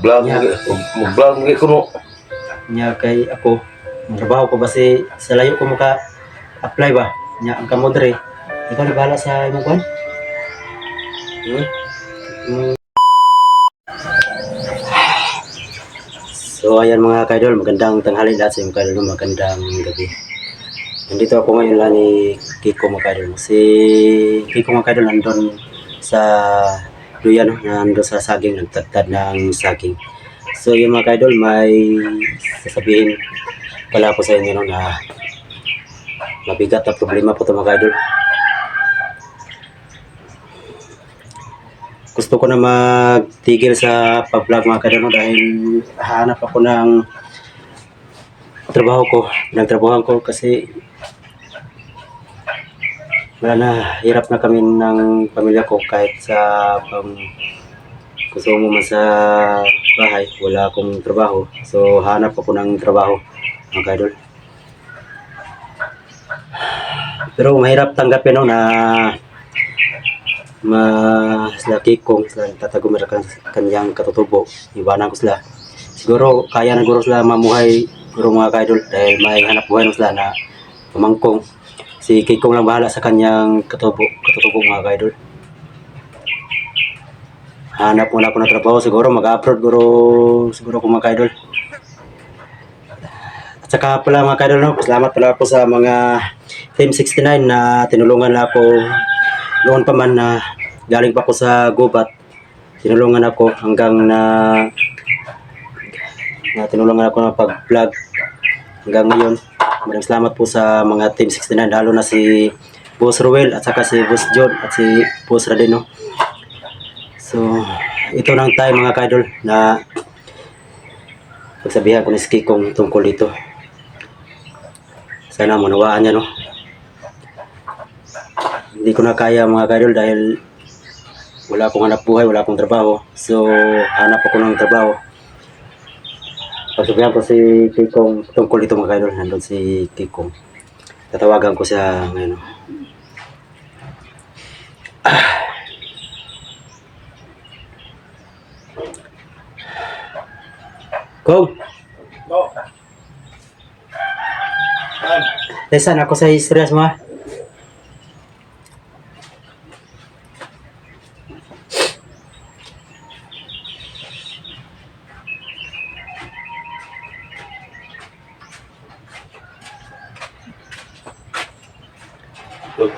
Vlog Nya, mag-vlog mo kuno. nya kay ako, ang trabaho ko basi sa layo ko maka apply ba? Nya ang kamo dre. Ikaw na bahala sa imong kwan? Hmm? So ayan mga kaidol, magandang tanghali lahat sa imong kaidol, magandang gabi. Nandito ako ngayon lang ni Kiko mga kaidol. Si Kiko mga kaidol nandun sa duyan, nandun sa saging, nagtagtad ng saging. So yung mga kaidol, may sasabihin pala ako sa inyo no, na mabigat na problema po ito mga kaidol. Gusto ko na magtigil sa pag-vlog mga kaidol no, dahil hahanap ako ng trabaho ko, nagtrabaho ko kasi wala na, hirap na kami ng pamilya ko kahit sa gusto mo man sa bahay, wala akong trabaho. So hanap ako ng trabaho mga kaidol. Pero mahirap tanggapin no, na sila Kikong, sila tatago mo kanyang katutubo, iwanan ko sila. Siguro kaya na guro sila mamuhay guro mga kaidol dahil may hanap buhay na sila na pamangkong. Si Kikong lang bahala sa kanyang katutubo mga kaidol. Hanap muna ako ng trabaho, siguro mag-upload siguro ako mga kaidol. At saka pala mga kaidol no, salamat pala ako sa mga Team 69 na tinulungan na ako noon pa man na galing pa ako sa gubat. Tinulungan ako hanggang na tinulungan ako ng pag-vlog hanggang ngayon. Maraming salamat po sa mga Team 69, lalo na si Boss Ruel at saka si Boss John at si Boss Radino. So ito nang time mga kaidol na pagsabihan ko ni Kikong tungkol dito. Sana manawaan niya no. Hindi ko na kaya mga kaidol dahil wala akong hanap buhay, wala akong trabaho. So hanap ako ng trabaho. Pagsabihan ko si Kikong tungkol dito mga kaidol, nandun si Kikong. Tatawagan ko siya ngayon. Kong! Lesan ako sa stress mo.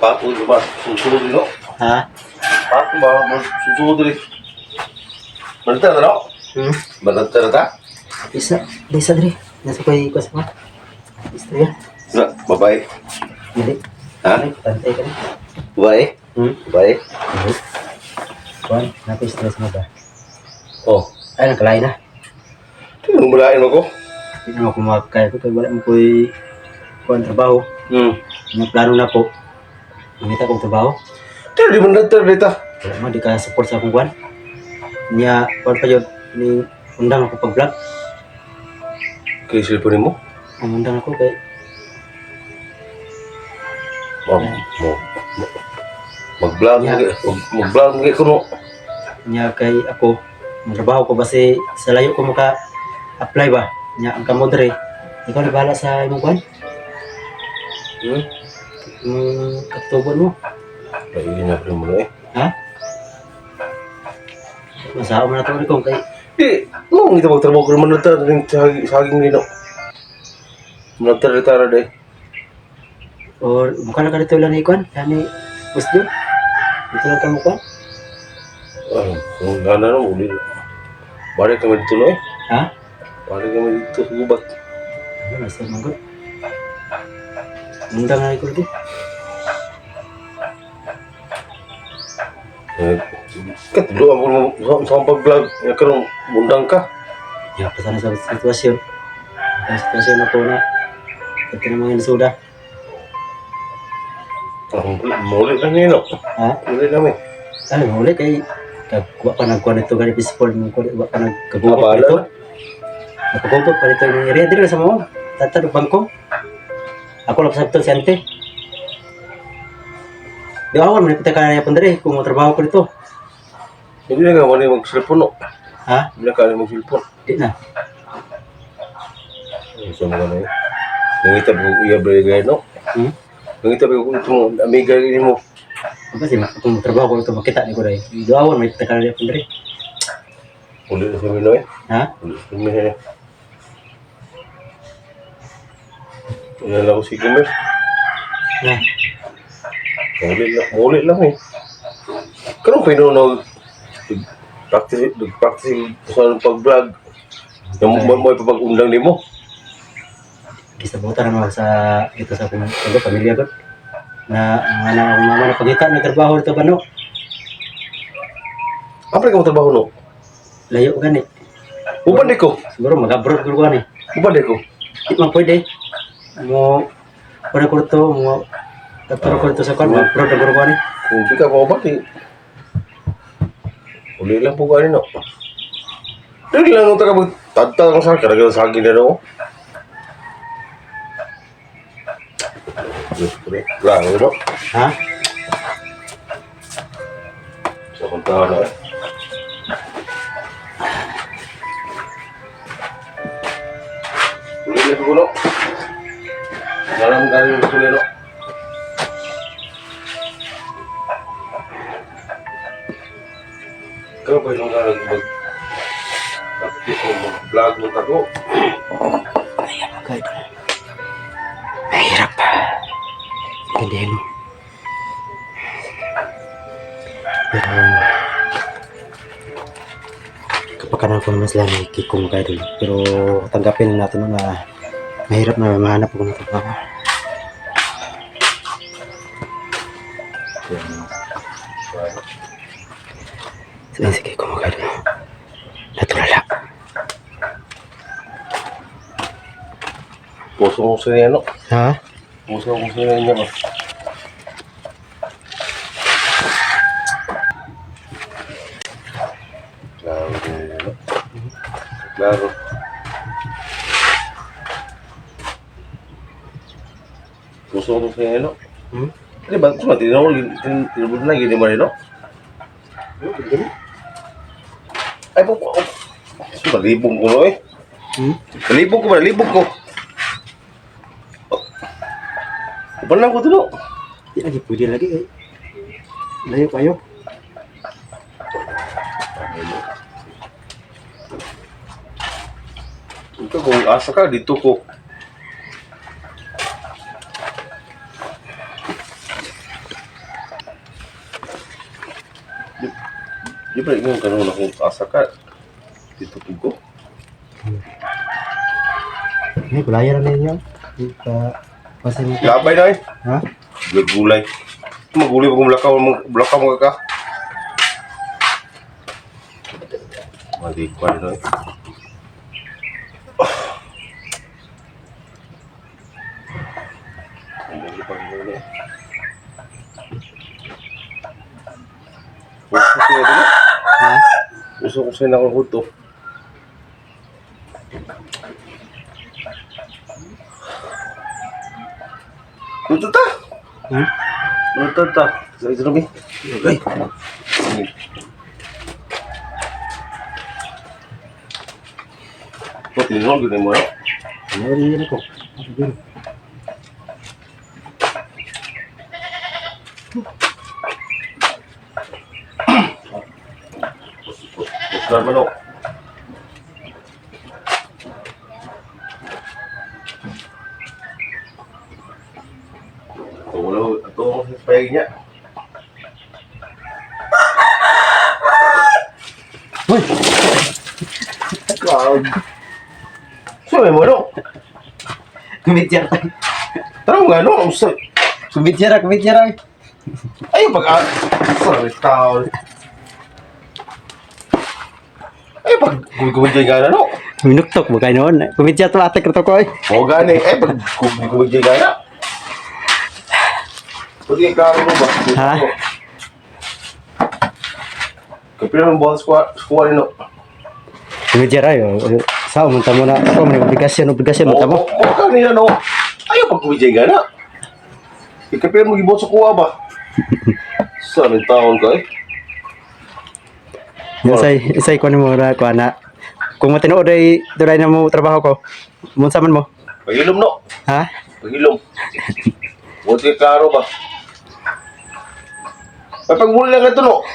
Papo ba? Susunod no? Ha? Papo ba? Susunod rin. Balitan na no? Balitan na ta? Isa dre. Nasa ko ikos mo. Istorya. Na, babae. Hindi. Ha? Pantay ka na. Babae? Babae? Kuan, stress mo ba? Oh. Ay, nakalain na. Tingnan mo lain ako. Hindi na ako makakaya ko kaya wala mo ko'y kuan trabaho. Yung plano na po. Umita kong trabaho. Pero di man natin dito. Wala mo, di ka support sa akong kuan. Niya, kuan pa yun. Ni undang ako pag-vlog. Kaya cellphone mo? Ang undang ako kay Mag-vlog mag-vlog mo kuno. niya kay ako. Ang trabaho ko basi sa layo ko maka apply ba? Niya ang kamo dre. Ikaw na bahala sa imong kuan. Katubon mo. Ay, na mo na eh. Ha? Masao mo na ito kung kay Mo kita magtrabaho ko naman natin rin saging nino. Natin rin tara deh. or bukan na ka dito lang ikon. Kani gusto. Dito lang ka mo kuan. Kung gana na uli. Balik kami dito no eh. Ha? Balik kami dito sa gubat. Ano nasa manggot? Undang na ikon dito. Kat doon mo sa pag-vlog, karong mundang ka. Ya, pasana sa sitwasyon. Ang sitwasyon na po na ito na mga nasuda. Maulit lang nino. Ha? Maulit namin. Ay, mahuli kay kagwa pa nagkuhan ito gani peaceful mo ko wa pa nagkagubot pa Abala ito. na. Nagkagubot pa ito ng area dire sa mo. Tatad bangko. Ako lang sa ito si ante. Di awan man kita kaya pun dire kung trabaho ko dito. Hindi na nga wala mag-cellphone no. Ha? Ha? Binakalan mo cellphone. Di na. So mga na yun. Nangitab ko iya bagay no. Nangitab ko itong amiga rin mo. Kasi kung trabaho ko ito, makita ni ko rin. Doon, may takal niya pang rin. Ulit na sa Minoy. Ha? Ulit sa Minoy. Yan lang ako si Kumer. Na. Ulit lang eh. Karong pinunog practice sa pag-vlog. Yung mo ipapag-undang ni mo. Gisabutan naman sa ito sa pamilya ko. Na mga mama na pagkita na trabaho ito ba no? Apa ka mo trabaho no? Layo gani. Uban di ko. Siguro mag-abroad ko gani. Uban di ko. Di man pwede. Mo pwede ko ito, mo taturo ko ito sa kwan, mag-abroad na ko gani. Kung di ka ko uban di. Uli lang po gani no. Dili lang nung taga magtadta lang sa karagal sa akin na no. Lang no. Ha? Sa kontahan na eh. Uli lang po no. Maraming galing gusto no. Kaya ba yung mag-vlog mo tako? Ayan mga idol. Mahirap. Hindi mo. Pero kapakanan ko naman sila ni Kiko mga idol. Pero tanggapin na natin na mahirap na mahanap ko ng trabaho. So yun si Kiko mga idol. Natulala. Puso ko sa niya no? Ha? Puso ko sa niya ba? Klaro niya no? Klaro. Puso ko sa niya no? Ano ba? Cuma tinubod na gini mo rin no? Ay po, malibong ko no eh. Malibong ko. Upan lang ko ito no. Di lagi, pwede lagi eh. Layo kayo. Ito kung asa ka, dito ko. Di ba yung ganun na kung asa ka, dito ko. Ini gulaya na ninyo. Pasti mo. Labay na eh. Ha? Gulay. Magulay pa kung blakaw mo ka. Mali ko na eh. Ha? Gusto ko sa'yo na kung huto. Huto ta! Huto ta! Sa ito namin. Okay. Ito, tinulog yun mo na. Ano rin ko? Oscar Manok. Ito ang spray niya. Uy! Cloud. Sabi mo no? Kumitira tayo. Tara nga no? Kumitira. Ayaw pag-aaral. Sorry, cloud. Ayaw pag-gumid nga na no? Minuktok mo kayo noon. Kumitira to atak na to ko eh. Oo gani. Pag-gumid nga na. Pwede ka mo ba? Ha? Kapila ng ball squad no? Kumitira yun. Sao, munta mo na. Ako, may obligasyon mo tamo. Oo kanina no? Ayaw pag-gumid nga na. Kapila mo gibot sa kuha ba? Saan yung taon ka eh? Isay ko mo ra ko na. Kung matinood ay duray na mo trabaho ko. Munsa man mo? Pag-ilom no. Ha? Pag-ilom. Buti klaro ba? Ay, pag-muli lang ito no.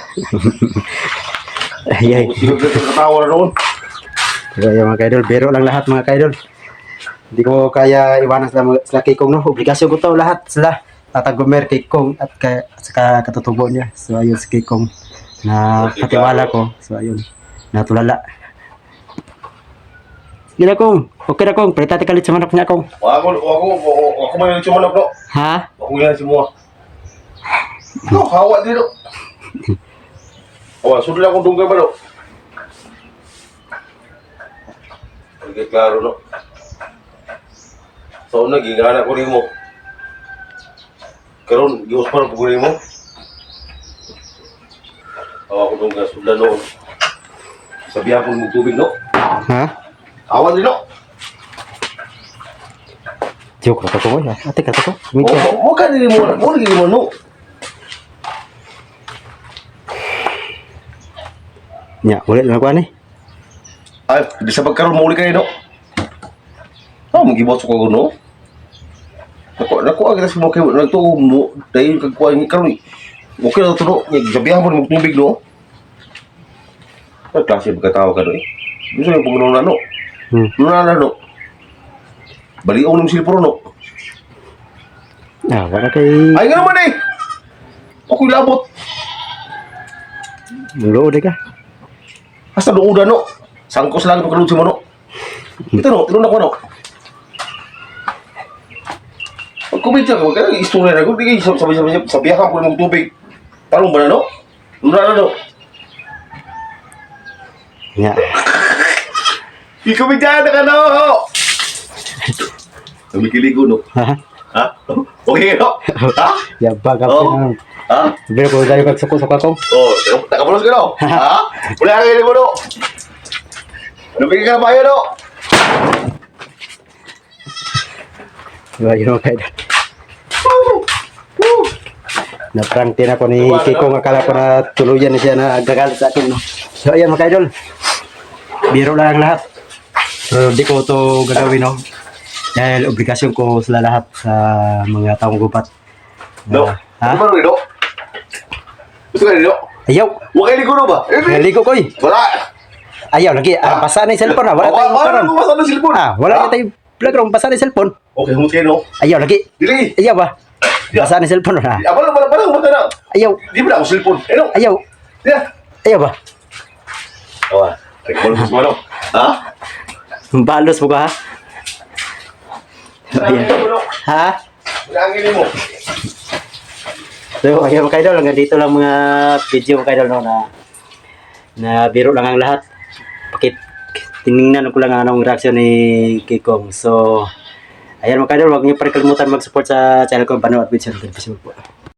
Ay. Sino katawa na noon? Pero yung mga kaidol, biro lang lahat mga kaidol. Hindi ko kaya iwanan sila Kikong no. Obligasyon ko to lahat sila. Tatagomer Kikong at saka katutubo niya. So ayun si Kikong na katiwala ko. So ayun, natulala. Gila kong, okay na kong, perita kalit sa manok niya kong. Ako may yung manok no. Ha? Ako yan si Mua. No, hawa din no. Awa, sudo lang akong dunggay ba no? Okay, klaro no. So, nagingana ko rin mo. Karon, giwas pa rin po rin mo. Awa ko dunggay, sudo noon. Sabihan ko ng tubig no. Ha? Awan din no. Joke ka ko ya. Ate ka ko. Mo ka din mo, mo lagi mo no. Nya, ulit na ko ani. Ay, di sa pagkaroon mo uli kayo no. Magibot ko no. Naku agad sa mo kayo nagtuo mo dahil kagkuha ni karon. Okay na to no. Sabihan mo ng tubig no. Ang klase pagkatao ka no eh. Gusto yung pagkunaw na no. Nuna no. Baliw ng silpuro no. Ah, wala kay Ay nga naman eh. Ako'y labot. Mulo de ka. Hasta luuda no. Sangkos lang itong kalutsi mo no. Ito no, tinuna ko no. Pag-kumita ko, kaya istorya na ko, di kayo sabihan ko ng tubig. Talong ba na no? Nuna na no. Nya. I-kumita na ka no. Kumikiligo no. Ha? Ha? Okay no? Ha? Ya baga Oh. pa. Ha? Biro ko dayo kag suko-suko ko. Oh, nakapulos ka no? Ha? Wala ka kayo mo no? Nabigay ka na ba yun no? Diba yun mga kaidol. Na-prank din ako ni Kikong. Akala ko na tuluyan na siya na agagalit sa akin. No? So ayan mga kaidol. Biro lang ang lahat. Pero di ko ito gagawin. No? Dahil obligasyon ko sila lahat sa mga taong gubat. No? Ha? Ano ba no? Gusto ka rin no? Ayaw! Huwag kayo ligo no ba? Naligo ko eh. Wala! Ayaw lagi. Basa na yung cellphone ha. Wala tayong Paano karon. mo basa ng silpon? Wala na tayong vlog. Basa na yung cellphone. Okay, humot kayo no? Ayaw lagi. Dili! Ayaw ba? Basa na yung cellphone ha. Parang humot na. Ayaw. Di ba na ako silpon? Eh no? Ayaw. Diyan! Ayaw ba? Awa, rekbol mo no? Ha? Balos mo ka ha? Ayan. Ha? Nangin mo. So, ayan mga kaidol, hanggang dito lang mga video mga kaidol no, na biro lang ang lahat. Tinignan ko lang anong reaksyon ni Kikong. So, ayan mga kaidol, huwag niyo pa rin kalimutan mag-support sa channel ko, Bano at Vision Television po.